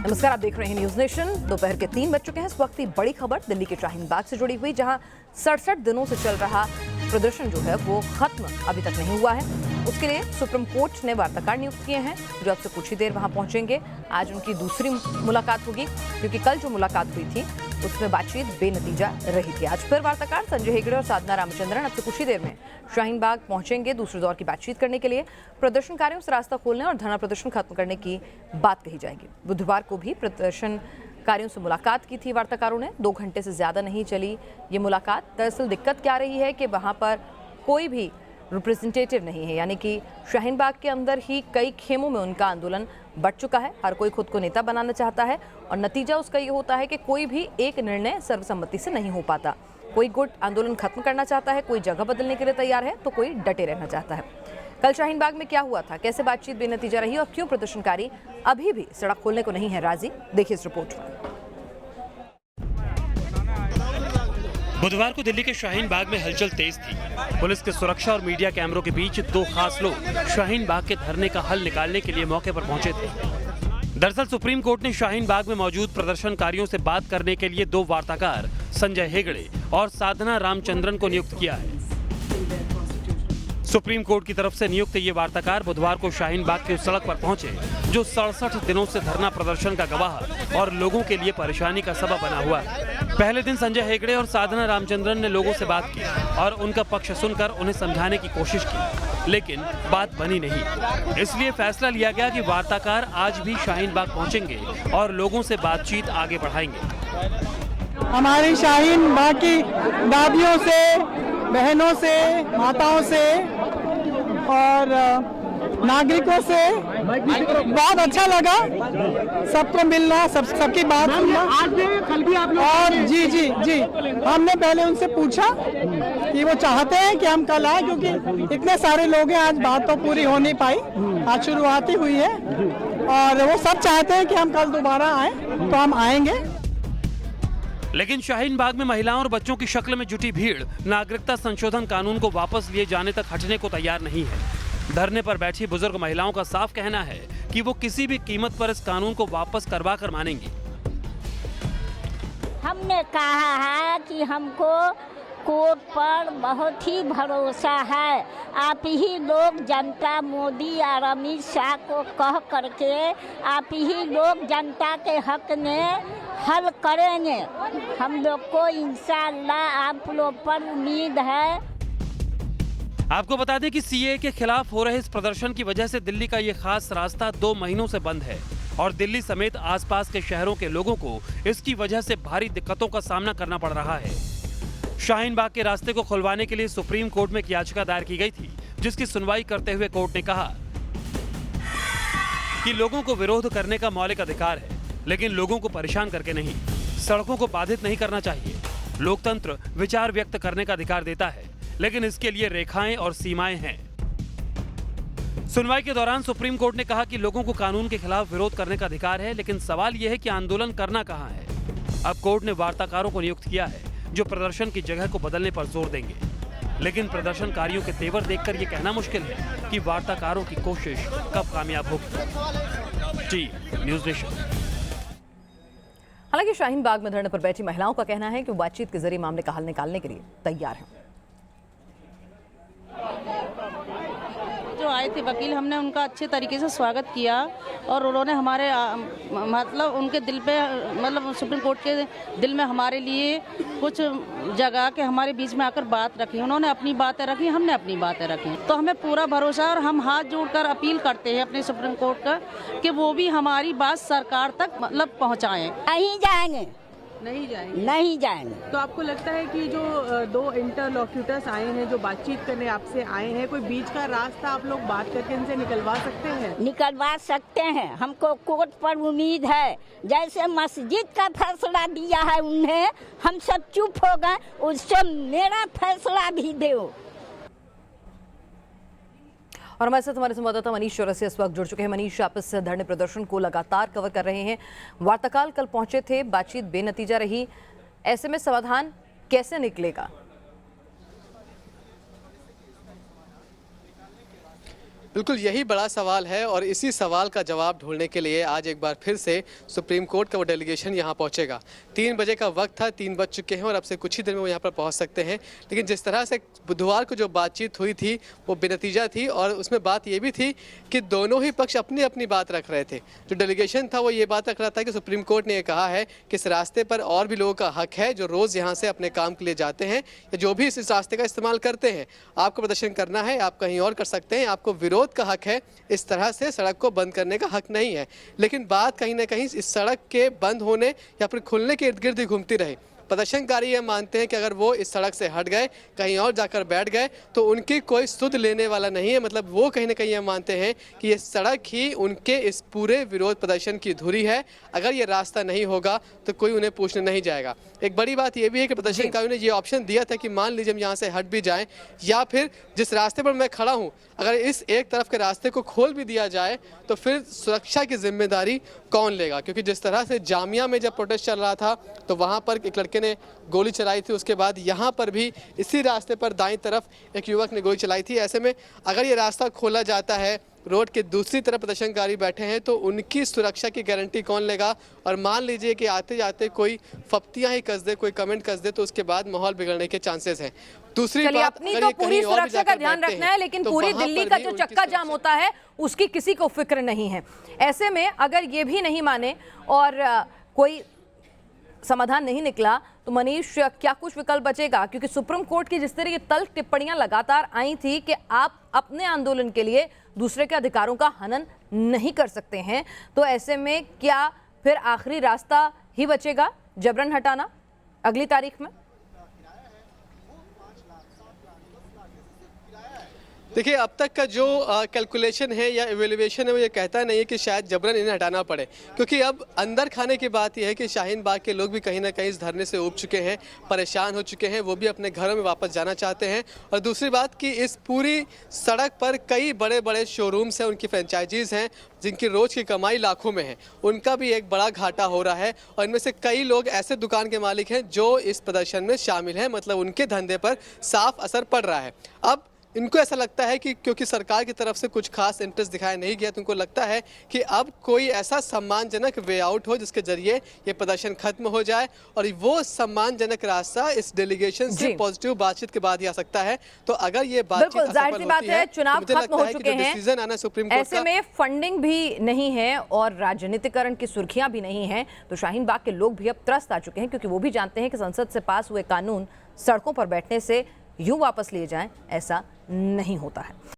नमस्कार, आप देख रहे हैं न्यूज नेशन। दोपहर के 3 बज चुके हैं। इस वक्त की बड़ी खबर दिल्ली के शाहीन बाग से जुड़ी हुई, जहां 67 दिनों से चल रहा प्रदर्शन जो है वो खत्म अभी तक नहीं हुआ है। उसके लिए सुप्रीम कोर्ट ने वार्ताकार नियुक्त किए हैं, जो अब से कुछ ही देर वहां पहुंचेंगे। आज उनकी दूसरी मुलाकात होगी, क्योंकि कल जो मुलाकात हुई थी उसमें बातचीत बेनतीजा रही थी। आज फिर वार्ताकार संजय हेगड़े और साधना रामचंद्रन अब से कुछ ही देर में शाहीन बाग पहुंचेंगे दूसरे दौर की बातचीत करने के लिए। प्रदर्शनकारियों से रास्ता खोलने और धरना प्रदर्शन खत्म करने की बात कही जाएगी। बुधवार को भी प्रदर्शनकारियों से मुलाकात की थी वार्ताकारों ने। 2 घंटे से ज्यादा नहीं चली ये मुलाकात। दरअसल दिक्कत क्या रही है कि वहां पर कोई भी रिप्रेजेंटेटिव नहीं है, यानी कि शाहीन बाग के अंदर ही कई खेमों में उनका आंदोलन बढ़ चुका है। हर कोई खुद को नेता बनाना चाहता है और नतीजा उसका ये होता है कि कोई भी एक निर्णय सर्वसम्मति से नहीं हो पाता। कोई गुट आंदोलन खत्म करना चाहता है, कोई जगह बदलने के लिए तैयार है, तो कोई डटे रहना चाहता है। कल शाहीन बाग में क्या हुआ था, कैसे बातचीत बेनतीजा रही और क्यों प्रदर्शनकारी अभी भी सड़क खोलने को नहीं है राजी, देखिए इस रिपोर्ट में। बुधवार को दिल्ली के शाहीन बाग में हलचल तेज थी। पुलिस के सुरक्षा और मीडिया कैमरों के बीच 2 खास लोग शाहीन बाग के धरने का हल निकालने के लिए मौके पर पहुंचे थे। दरअसल सुप्रीम कोर्ट ने शाहीन बाग में मौजूद प्रदर्शनकारियों से बात करने के लिए 2 वार्ताकार संजय हेगड़े और साधना रामचंद्रन को नियुक्त किया है। सुप्रीम कोर्ट की तरफ से नियुक्त ये वार्ताकार बुधवार को शाहीन बाग की उस सड़क पर पहुंचे जो 67 दिनों से धरना प्रदर्शन का गवाह और लोगों के लिए परेशानी का सबब बना हुआ है। पहले दिन संजय हेगड़े और साधना रामचंद्रन ने लोगों से बात की और उनका पक्ष सुनकर उन्हें समझाने की कोशिश की, लेकिन बात बनी नहीं। इसलिए फैसला लिया गया कि वार्ताकार आज भी शाहीन बाग पहुंचेंगे और लोगों से बातचीत आगे बढ़ाएंगे। हमारी शाहीन बाग की दादियों से, बहनों से, माताओं से और नागरिकों से बहुत अच्छा लगा सबको मिलना, सबकी बात सुनना। और जी हमने पहले उनसे पूछा कि वो चाहते हैं कि हम कल आए, क्योंकि इतने सारे लोग हैं, आज बात तो पूरी हो नहीं पाई, आज शुरुआत ही हुई है और वो सब चाहते हैं कि हम कल दोबारा आए, तो हम आएंगे। लेकिन शाहीन बाग में महिलाओं और बच्चों की शक्ल में जुटी भीड़ नागरिकता संशोधन कानून को वापस लिए जाने तक हटने को तैयार नहीं है। धरने पर बैठी बुजुर्ग महिलाओं का साफ कहना है कि वो किसी भी कीमत पर इस कानून को वापस करवा कर मानेंगी। हमने कहा है कि हमको कोर्ट पर बहुत ही भरोसा है। आप ही लोग जनता, मोदी और अमित शाह को कह करके आप ही लोग जनता के हक में हल करेंगे। हम लोग को इंशाअल्लाह आप लोग पर उम्मीद है। आपको बता दें कि सीएए के खिलाफ हो रहे इस प्रदर्शन की वजह से दिल्ली का ये खास रास्ता 2 महीनों से बंद है और दिल्ली समेत आसपास के शहरों के लोगों को इसकी वजह से भारी दिक्कतों का सामना करना पड़ रहा है। शाहीन बाग के रास्ते को खुलवाने के लिए सुप्रीम कोर्ट में एक याचिका दायर की गई थी, जिसकी सुनवाई करते हुए कोर्ट ने कहा कि लोगों को विरोध करने का मौलिक अधिकार है, लेकिन लोगों को परेशान करके नहीं, सड़कों को बाधित नहीं करना चाहिए। लोकतंत्र विचार व्यक्त करने का अधिकार देता है, लेकिन इसके लिए रेखाएं और सीमाएं हैं। सुनवाई के दौरान सुप्रीम कोर्ट ने कहा कि लोगों को कानून के खिलाफ विरोध करने का अधिकार है, लेकिन सवाल यह है कि आंदोलन करना कहां है। अब कोर्ट ने वार्ताकारों को नियुक्त किया है जो प्रदर्शन की जगह को बदलने पर जोर देंगे, लेकिन प्रदर्शनकारियों के तेवर देखकर यह कहना मुश्किल है कि वार्ताकारों की कोशिश कब कामयाब होगी। जी न्यूज नेशन। हालांकि शाहीन बाग में धरने पर बैठी महिलाओं का कहना है कि वो बातचीत के जरिए मामले का हल निकालने के लिए तैयार हैं। जो आए थे वकील, हमने उनका अच्छे तरीके से स्वागत किया और उन्होंने हमारे मतलब उनके दिल पे, मतलब सुप्रीम कोर्ट के दिल में हमारे लिए कुछ जगह के हमारे बीच में आकर बात रखी। उन्होंने अपनी बातें रखी, हमने अपनी बातें रखी, तो हमें पूरा भरोसा और हम हाथ जोड़कर अपील करते हैं अपने सुप्रीम कोर्ट का कि वो भी हमारी बात सरकार तक मतलब पहुँचाएँ। नहीं जाएंगे। नहीं जाएंगे। तो आपको लगता है कि जो 2 इंटरलॉक्यूटर्स आए हैं, जो बातचीत करने आपसे आए हैं, कोई बीच का रास्ता आप लोग बात करके इनसे निकलवा सकते हैं? निकलवा सकते हैं। हमको कोर्ट पर उम्मीद है। जैसे मस्जिद का फैसला दिया है उन्हें, हम सब चुप हो गए, उससे मेरा फैसला भी दो। और हमारे साथ हमारे संवाददाता मनीष चौरसिया इस वक्त जुड़ चुके हैं। मनीष, आप इस धरने प्रदर्शन को लगातार कवर कर रहे हैं। वार्ताकार कल पहुंचे थे, बातचीत बेनतीजा रही, ऐसे में समाधान कैसे निकलेगा? बिल्कुल यही बड़ा सवाल है और इसी सवाल का जवाब ढूंढने के लिए आज एक बार फिर से सुप्रीम कोर्ट का वो डेलीगेशन यहाँ पहुँचेगा। 3 बजे का वक्त था, 3 बज चुके हैं और अब से कुछ ही देर में वो यहाँ पर पहुँच सकते हैं। लेकिन जिस तरह से बुधवार को जो बातचीत हुई थी वो बेनतीजा थी और उसमें बात ये भी थी कि दोनों ही पक्ष अपनी अपनी बात रख रहे थे। जो डेलीगेशन था वो ये बात रख रहा था कि सुप्रीम कोर्ट ने ये कहा है कि इस रास्ते पर और भी लोगों का हक है जो रोज़ यहाँ से अपने काम के लिए जाते हैं या जो भी इस रास्ते का इस्तेमाल करते हैं। आपको प्रदर्शन करना है, आप कहीं और कर सकते हैं, आपको विरोध का हक है, इस तरह से सड़क को बंद करने का हक नहीं है। लेकिन बात कहीं ना कहीं इस सड़क के बंद होने या फिर खुलने के इर्द गिर्द ही घूमती रही। प्रदर्शनकारी ये मानते हैं कि अगर वो इस सड़क से हट गए, कहीं और जाकर बैठ गए तो उनकी कोई सुध लेने वाला नहीं है। मतलब वो कहीं ना कहीं ये मानते हैं कि ये सड़क ही उनके इस पूरे विरोध प्रदर्शन की धुरी है। अगर ये रास्ता नहीं होगा तो कोई उन्हें पूछने नहीं जाएगा। एक बड़ी बात ये भी है कि प्रदर्शनकारियों ने ये ऑप्शन दिया था कि मान लीजिए हम यहाँ से हट भी जाएं या फिर जिस रास्ते पर मैं खड़ा हूँ अगर इस एक तरफ के रास्ते को खोल भी दिया जाए तो फिर सुरक्षा की जिम्मेदारी कौन लेगा। क्योंकि जिस तरह से जामिया में जब प्रोटेस्ट चल रहा था तो वहाँ पर एक लड़के ने गोली चलाई थी, उसके बाद यहाँ पर भी इसी रास्ते पर दाईं तरफ एक युवक ने गोली चलाई थी। ऐसे में अगर ये रास्ता खोला जाता है, रोड के दूसरी तरफ प्रदर्शनकारी बैठे हैं तो उनकी सुरक्षा की गारंटी कौन लेगा। और मान लीजिए कि आते जाते कोई फप्तियां ही कस दे, कोई कमेंट कस दे तो उसके बाद माहौल बिगड़ने के चांसेस हैं। दूसरी चलिए, बात, अपनी अगर तो ये पूरी कहीं और भी सुरक्षा का जाकर ध्यान बैठते रखना हैं, है, लेकिन तो पूरी वहाँ दिल्ली पर का भी जो उनकी चक्का जाम सुरक्षा- होता है उसकी किसी को फिक्र नहीं है। ऐसे में अगर ये भी नहीं माने और कोई समाधान नहीं निकला तो मनीष क्या कुछ विकल्प बचेगा? क्योंकि सुप्रीम कोर्ट की जिस तरह की तल्ख टिप्पणियां लगातार आई थी कि आप अपने आंदोलन के लिए दूसरे के अधिकारों का हनन नहीं कर सकते हैं, तो ऐसे में क्या फिर आखिरी रास्ता ही बचेगा जबरन हटाना अगली तारीख में? देखिए, अब तक का जो कैलकुलेशन है या इवेल्युएशन है वो ये कहता नहीं है कि शायद जबरन इन्हें हटाना पड़े। क्योंकि अब अंदर खाने की बात यह है कि शाहीन बाग के लोग भी कहीं ना कहीं इस धरने से ऊब चुके हैं, परेशान हो चुके हैं, वो भी अपने घरों में वापस जाना चाहते हैं। और दूसरी बात कि इस पूरी सड़क पर कई बड़े बड़े शोरूम्स हैं, उनकी फ्रेंचाइजीज़ हैं जिनकी रोज़ की कमाई लाखों में है, उनका भी एक बड़ा घाटा हो रहा है। और इनमें से कई लोग ऐसे दुकान के मालिक हैं जो इस प्रदर्शन में शामिल हैं, मतलब उनके धंधे पर साफ असर पड़ रहा है। अब इनको ऐसा लगता है कि क्योंकि सरकार की तरफ से कुछ खास इंटरेस्ट दिखाया नहीं गया तो उनको लगता है कि अब कोई ऐसा सम्मानजनक वे आउट हो जिसके जरिए ये प्रदर्शन खत्म हो जाए और वो सम्मानजनक रास्ता इस डेलीगेशन से पॉजिटिव बातचीत के बाद ही आ सकता है। तो अगर ये बातचीत जाहिर सी बात है, चुनाव खत्म हो चुके हैं, डिसीजन आना सुप्रीम कोर्ट ऐसे में फंडिंग भी नहीं है और राजनीतिकरण की सुर्खियां भी नहीं है, तो शाहीन बाग के लोग भी अब त्रस्त आ चुके हैं क्योंकि वो भी जानते हैं कि संसद से पास हुए कानून सड़कों पर बैठने से यूं वापस लिए जाएं, ऐसा नहीं होता है।